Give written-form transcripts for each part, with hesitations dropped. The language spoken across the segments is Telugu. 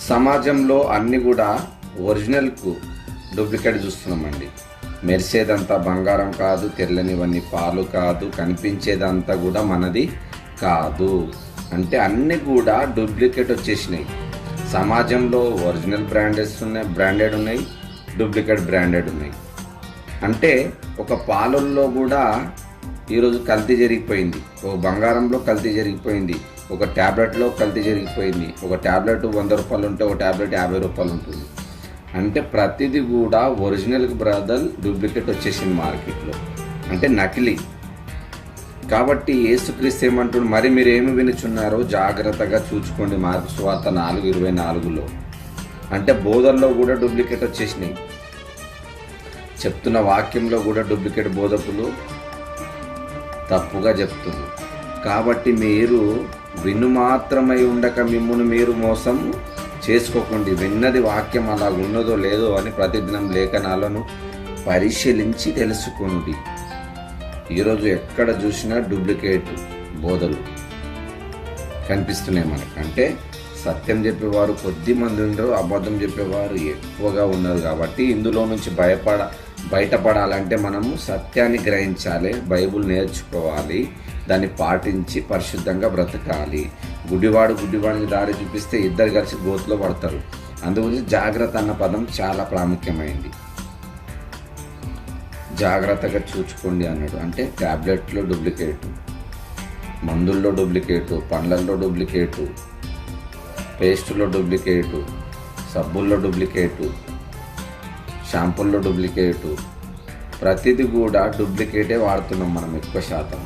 సమాజంలో అన్నీ కూడా ఒరిజినల్కు డూప్లికేట్ చూస్తున్నామండి. మెరిసేదంతా బంగారం కాదు, తెల్లనివన్నీ పాలు కాదు, కనిపించేదంతా కూడా మనది కాదు. అంటే అన్నీ కూడా డూప్లికేట్ వచ్చేసినాయి. సమాజంలో ఒరిజినల్ బ్రాండెడ్ ఉన్నాయి, డూప్లికేట్ బ్రాండెడ్ ఉన్నాయి. అంటే ఒక పాలల్లో కూడా ఈరోజు కల్తీ జరిగిపోయింది, ఒక బంగారంలో కల్తీ జరిగిపోయింది, ఒక ట్యాబ్లెట్లో కల్తీ జరిగిపోయింది. ఒక ట్యాబ్లెట్ 100 రూపాయలు ఉంటే ఒక ట్యాబ్లెట్ 50 రూపాయలు ఉంటుంది. అంటే ప్రతిదీ కూడా ఒరిజినల్కి బ్రదర్ డూప్లికేట్ వచ్చేసింది మార్కెట్లో, అంటే నకిలీ. కాబట్టి యేసుక్రీస్తు ఏమంటున్నాడు, మరి మీరు ఏమి వినుచున్నారో జాగ్రత్తగా చూసుకోండి. మార్కు సువార్త 4:24లో. అంటే బోధల్లో కూడా డూప్లికేట్ వచ్చేసినాయి, చెప్తున్న వాక్యంలో కూడా డూప్లికేట్ బోధకులు తప్పుగా చెప్తున్నారు. కాబట్టి మీరు విను మాత్రమై ఉండక మిమ్మును మీరు మోసం చేసుకోకండి. విన్నది వాక్యం అలా ఉన్నదో లేదో అని ప్రతిదినం లేఖనాలను పరిశీలించి తెలుసుకోండి. ఈరోజు ఎక్కడ చూసినా డూప్లికేట్ బోధలు కనిపిస్తున్నాయి మనకు. అంటే సత్యం చెప్పేవారు కొద్ది మంది ఉండరు, అబద్ధం చెప్పేవారు ఎక్కువగా ఉన్నారు. కాబట్టి ఇందులో నుంచి బయటపడాలంటే మనము సత్యాన్ని గ్రహించాలి, బైబుల్ నేర్చుకోవాలి, దాన్ని పాటించి పరిశుద్ధంగా బ్రతకాలి. గుడ్డివాడికి దారి చూపిస్తే ఇద్దరు కలిసి గోతులో పడతారు. అందుగురించి జాగ్రత్త అన్న పదం చాలా ప్రాముఖ్యమైంది. జాగ్రత్తగా చూసుకోండి అన్నాడు. అంటే ట్యాబ్లెట్లో డూప్లికేటు, మందుల్లో డూప్లికేటు, పండ్లల్లో డూప్లికేటు, పేస్టులో డూప్లికేటు, సబ్బుల్లో డూప్లికేటు, షాంపూల్లో డూప్లికేటు, ప్రతిదీ కూడా డూప్లికేటే వాడుతున్నాం మనం ఎక్కువ శాతం.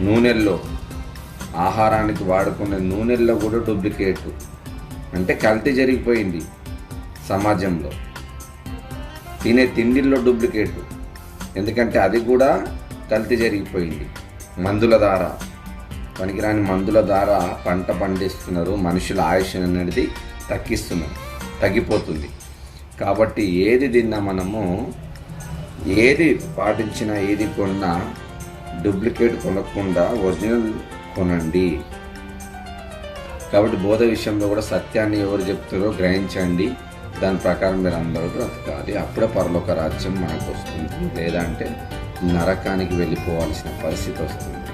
నూనెల్లో, ఆహారానికి వాడుకునే నూనెల్లో కూడా డూప్లికేటు, అంటే కల్తీ జరిగిపోయింది సమాజంలో. తినే తిండిల్లో డూప్లికేటు, ఎందుకంటే అది కూడా కల్తీ జరిగిపోయింది. మందుల ద్వారా, పనికిరాని మందుల ద్వారా పంట పండిస్తున్నారు, మనుషుల ఆయుష్ అనేది తగ్గిపోతుంది. కాబట్టి ఏది తిన్నా మనము, ఏది పాటించినా, ఏది కొన్నా డూప్లికేట్ కొనకుండా ఒరిజినల్ కొనండి. కాబట్టి బోధ విషయంలో కూడా సత్యాన్ని ఎవరు చెప్తారో గ్రహించండి, దాని ప్రకారం మీరు అందరూ బ్రతకాలి. అప్పుడే పరలోక రాజ్యం మనకు వస్తుంది, లేదంటే నరకానికి వెళ్ళిపోవాల్సిన పరిస్థితి వస్తుంది.